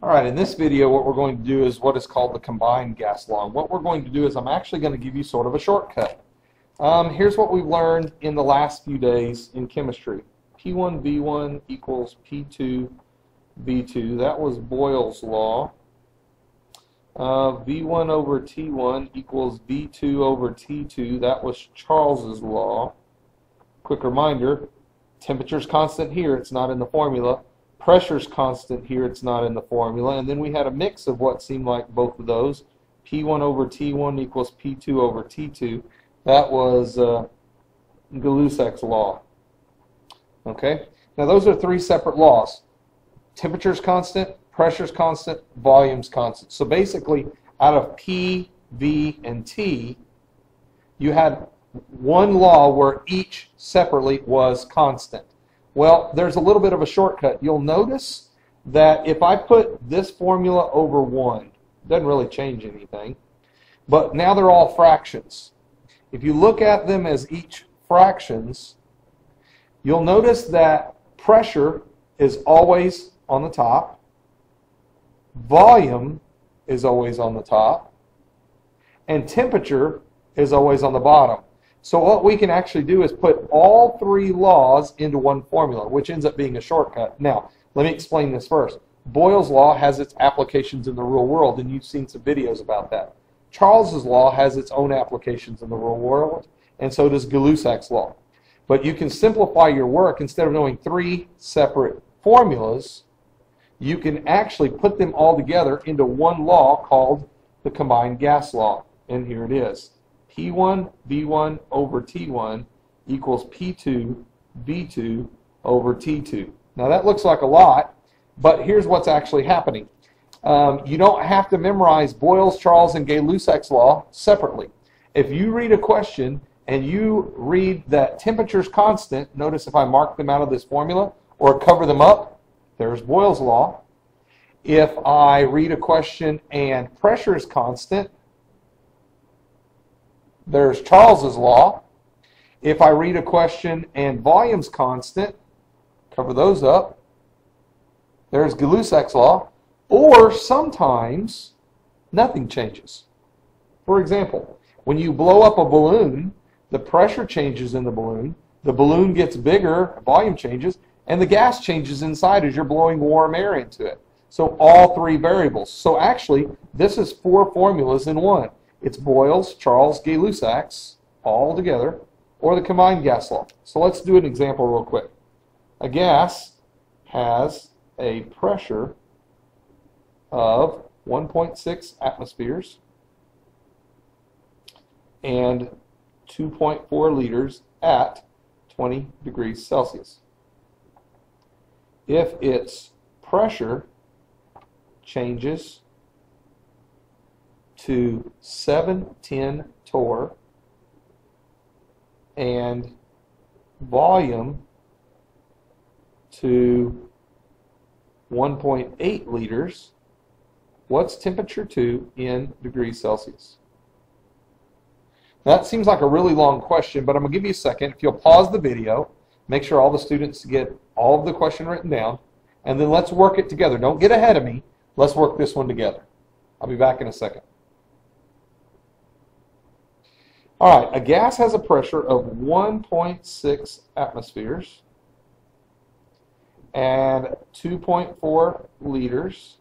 Alright, in this video what we're going to do is what is called the combined gas law. And what we're going to do is I'm actually going to give you sort of a shortcut. Here's what we've learned in the last few days in chemistry. P1V1 equals P2V2. That was Boyle's law. V1 over T1 equals V2 over T2. That was Charles's law. Quick reminder, temperature's constant here, it's not in the formula. Pressure's constant here, it's not in the formula. And then we had a mix of what seemed like both of those. P1 over T1 equals P2 over T2. That was Gay-Lussac's law. Okay? Now those are three separate laws. Temperature's constant, pressure's constant, volume's constant. So basically, out of P, V, and T, you had one law where each separately was constant. Well, there's a little bit of a shortcut. You'll notice that if I put this formula over 1, it doesn't really change anything, but now they're all fractions. If you look at them as each fractions, you'll notice that pressure is always on the top, volume is always on the top, and temperature is always on the bottom. So what we can actually do is put all three laws into one formula, which ends up being a shortcut. Now, let me explain this first. Boyle's law has its applications in the real world, and you've seen some videos about that. Charles's law has its own applications in the real world, and so does Gay-Lussac's law. But you can simplify your work. Instead of knowing three separate formulas, you can actually put them all together into one law called the combined gas law. And here it is. P1 V1 over T1 equals P2 V2 over T2. Now that looks like a lot, but here's what's actually happening. You don't have to memorize Boyle's, Charles, and Gay-Lussac's law separately. If you read a question and you read that temperature's constant, notice if I mark them out of this formula or cover them up, there's Boyle's law. If I read a question and pressure is constant, there's Charles's law. If I read a question and volume's constant, cover those up, there's Gay-Lussac's law. Or sometimes nothing changes. For example, when you blow up a balloon, the pressure changes in the balloon gets bigger, volume changes, and the gas changes inside as you're blowing warm air into it. So all three variables. So actually, this is four formulas in one. It's Boyle's, Charles, Gay-Lussac's, all together, or the combined gas law. So let's do an example real quick. A gas has a pressure of 1.6 atmospheres and 2.4 liters at 20 degrees Celsius. If its pressure changes to 710 torr and volume to 1.8 liters, what's temperature 2 in degrees Celsius? That seems like a really long question, but I'm going to give you a second. If you'll pause the video, make sure all the students get all of the question written down, and then let's work it together. Don't get ahead of me. Let's work this one together. I'll be back in a second. All right, a gas has a pressure of 1.6 atmospheres and 2.4 liters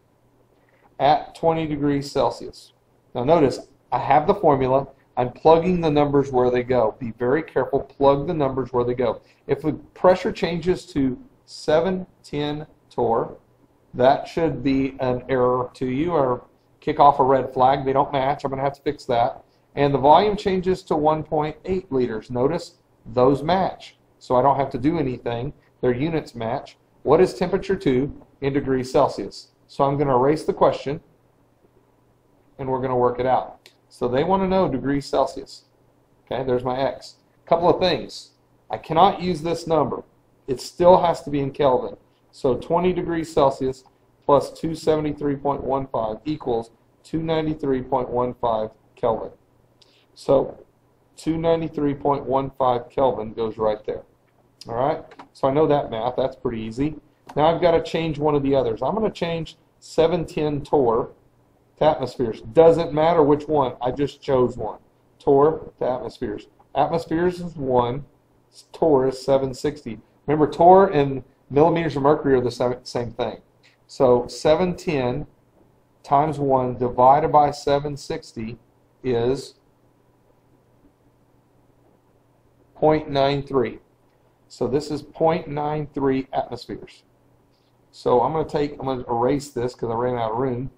at 20 degrees Celsius. Now notice, I have the formula. I'm plugging the numbers where they go. Be very careful. Plug the numbers where they go. If the pressure changes to 710 torr, that should be an error to you or kick off a red flag. They don't match. I'm going to have to fix that. And the volume changes to 1.8 liters. Notice those match. So I don't have to do anything. Their units match. What is temperature 2 in degrees Celsius? So I'm going to erase the question and we're going to work it out. So they want to know degrees Celsius. Okay, there's my X. Couple of things. I cannot use this number. It still has to be in Kelvin. So 20 degrees Celsius plus 273.15 equals 293.15 Kelvin. So 293.15 Kelvin goes right there. All right, so I know that math. That's pretty easy. Now I've got to change one of the others. I'm going to change 710 torr to atmospheres. Doesn't matter which one, I just chose one. Torr to atmospheres. Atmospheres is 1, torr is 760. Remember, torr and millimeters of mercury are the same thing. So 710 times 1 divided by 760 is 0.93. So this is 0.93 atmospheres. So I'm going to erase this because I ran out of room.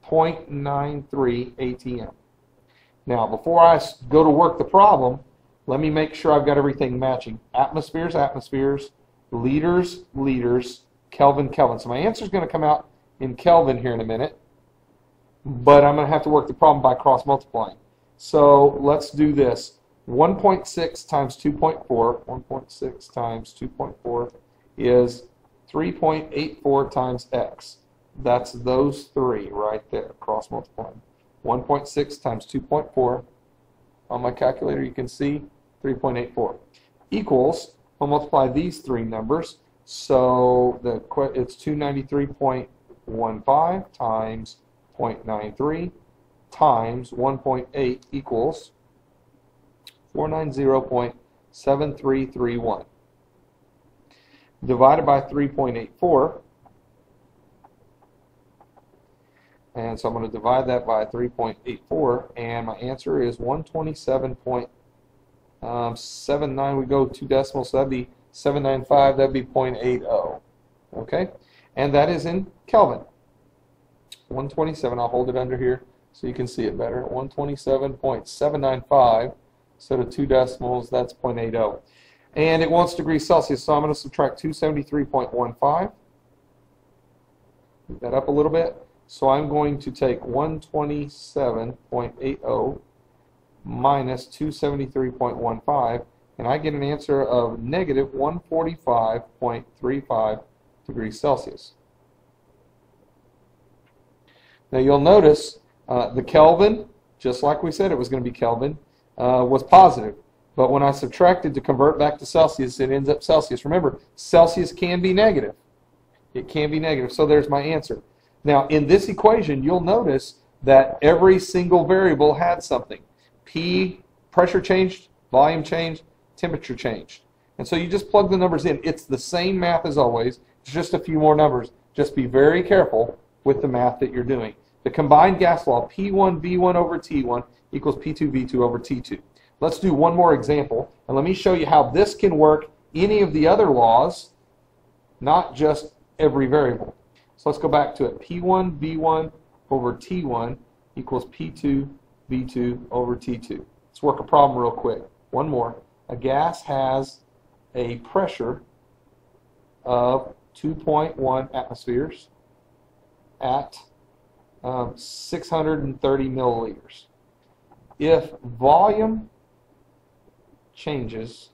0.93 ATM. Now, before I go to work the problem, let me make sure I've got everything matching. Atmospheres, atmospheres, liters, liters, Kelvin, Kelvin. So my answer is going to come out in Kelvin here in a minute, but I'm going to have to work the problem by cross multiplying. So let's do this. 1.6 times 2.4, 1.6 times 2.4 is 3.84 times x. That's those three right there, cross multiplying. 1.6 times 2.4. On my calculator you can see 3.84 equals, I'll multiply these three numbers, so it's 293.15 times 0.93 times 1.8 equals 490.7331 divided by 3.84, and so I'm going to divide that by 3.84, and my answer is 127.79. We go 2 decimals, so that'd be 795, that'd be 0.80. Okay, and that is in Kelvin. 127, I'll hold it under here so you can see it better. 127.795, so to 2 decimals, that's 0.80. And it wants degrees Celsius, so I'm going to subtract 273.15. Move that up a little bit. So I'm going to take 127.80 minus 273.15, and I get an answer of negative 145.35 degrees Celsius. Now you'll notice the Kelvin, just like we said it was going to be Kelvin, was positive. But when I subtracted to convert back to Celsius, it ends up Celsius. Remember, Celsius can be negative. It can be negative. So there's my answer. Now, in this equation, you'll notice that every single variable had something. P, pressure changed, volume changed, temperature changed. And so you just plug the numbers in. It's the same math as always. It's just a few more numbers. Just be very careful with the math that you're doing. The combined gas law, P1V1 over T1 equals P2V2 over T2. Let's do one more example, and let me show you how this can work any of the other laws, not just every variable. So let's go back to it. P1V1 over T1 equals P2V2 over T2. Let's work a problem real quick. One more. A gas has a pressure of 2.1 atmospheres at 630 milliliters. If volume changes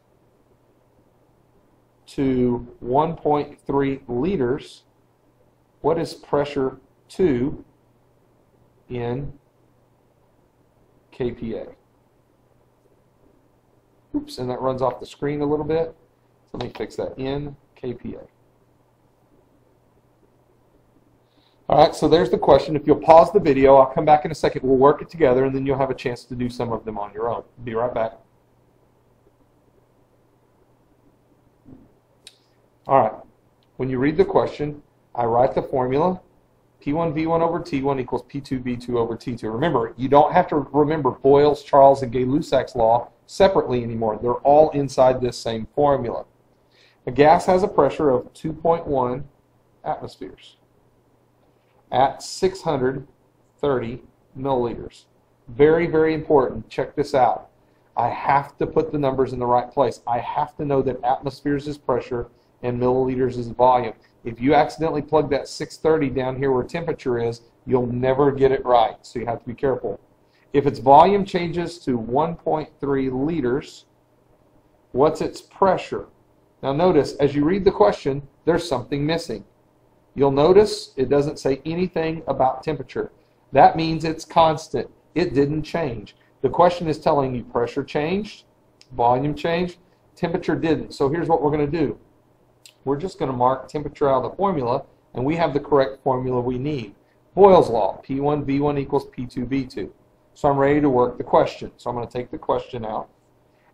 to 1.3 liters, what is pressure 2 in kPa? Oops, and that runs off the screen a little bit. So let me fix that, in kPa. Alright, so there's the question. If you'll pause the video, I'll come back in a second. We'll work it together, and then you'll have a chance to do some of them on your own. Be right back. Alright, when you read the question, I write the formula. P1V1 over T1 equals P2V2 over T2. Remember, you don't have to remember Boyle's, Charles, and Gay-Lussac's law separately anymore. They're all inside this same formula. A gas has a pressure of 2.1 atmospheres at 630 milliliters. Very, very important. Check this out. I have to put the numbers in the right place. I have to know that atmospheres is pressure and milliliters is volume. If you accidentally plug that 630 down here where temperature is, you'll never get it right. So you have to be careful. If its volume changes to 1.3 liters, what's its pressure? Now notice, as you read the question, there's something missing. You'll notice it doesn't say anything about temperature. That means it's constant. It didn't change. The question is telling you pressure changed, volume changed, temperature didn't. So here's what we're going to do. We're just going to mark temperature out of the formula and we have the correct formula we need. Boyle's law, P1V1 equals P2V2. So I'm ready to work the question. So I'm going to take the question out,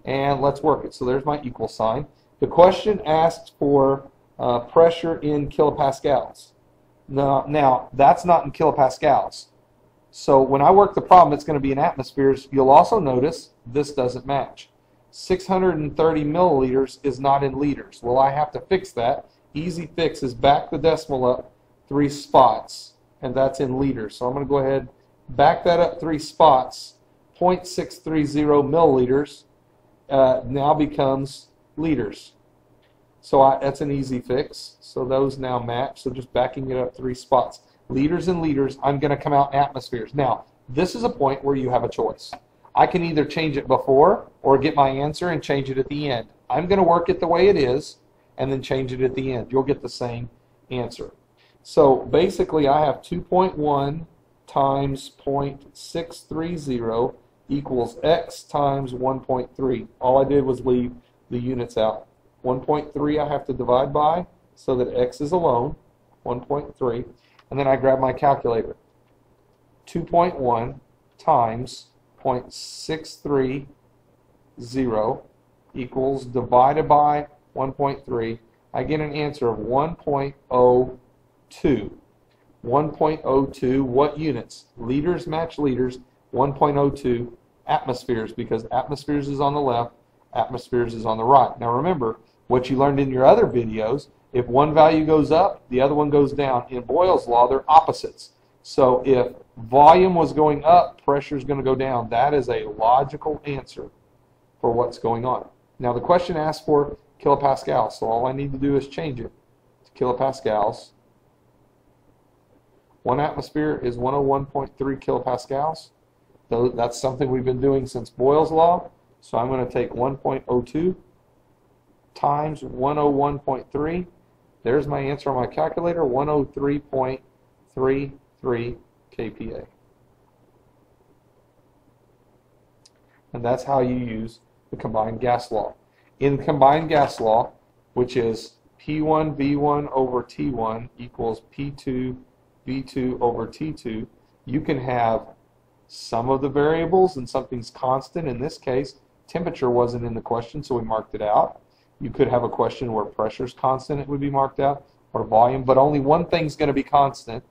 and let's work it. So there's my equal sign. The question asks for pressure in kilopascals. Now, that's not in kilopascals. So when I work the problem, it's going to be in atmospheres. You'll also notice this doesn't match. 630 milliliters is not in liters. Well, I have to fix that. Easy fix is back the decimal up 3 spots, and that's in liters. So I'm going to go ahead, back that up 3 spots. 0.630 milliliters now becomes liters. So that's an easy fix. So those now match. So just backing it up 3 spots. Liters and liters, I'm going to come out in atmospheres. Now, this is a point where you have a choice. I can either change it before or get my answer and change it at the end. I'm going to work it the way it is and then change it at the end. You'll get the same answer. So basically I have 2.1 times 0.630 equals x times 1.3. All I did was leave the units out. 1.3 I have to divide by so that x is alone, 1.3, and then I grab my calculator. 2.1 times 0.630 equals, divided by 1.3, I get an answer of 1.02. 1.02, what units? Liters match liters, 1.02 atmospheres, because atmospheres is on the left, atmospheres is on the right. Now remember, what you learned in your other videos, if one value goes up, the other one goes down. In Boyle's law, they're opposites. So if volume was going up, pressure is going to go down. That is a logical answer for what's going on. Now the question asks for kilopascals, so all I need to do is change it to kilopascals. 1 atmosphere is 101.3 kilopascals. That's something we've been doing since Boyle's law. So I'm going to take 1.02 times 101.3. There's my answer on my calculator, 103.33 kPa. And that's how you use the combined gas law. In combined gas law, which is P1V1 over T1 equals P2V2 over T2, you can have some of the variables and something's constant. In this case, temperature wasn't in the question, so we marked it out. You could have a question where pressure is constant, it would be marked out, or volume, but only one thing's going to be constant.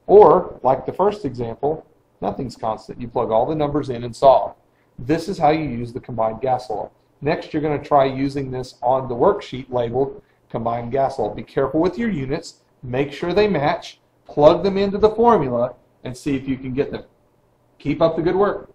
Or, like the first example, nothing's constant. You plug all the numbers in and solve. This is how you use the combined gas law. Next, you're going to try using this on the worksheet labeled combined gas law. Be careful with your units. Make sure they match. Plug them into the formula and see if you can get them. Keep up the good work.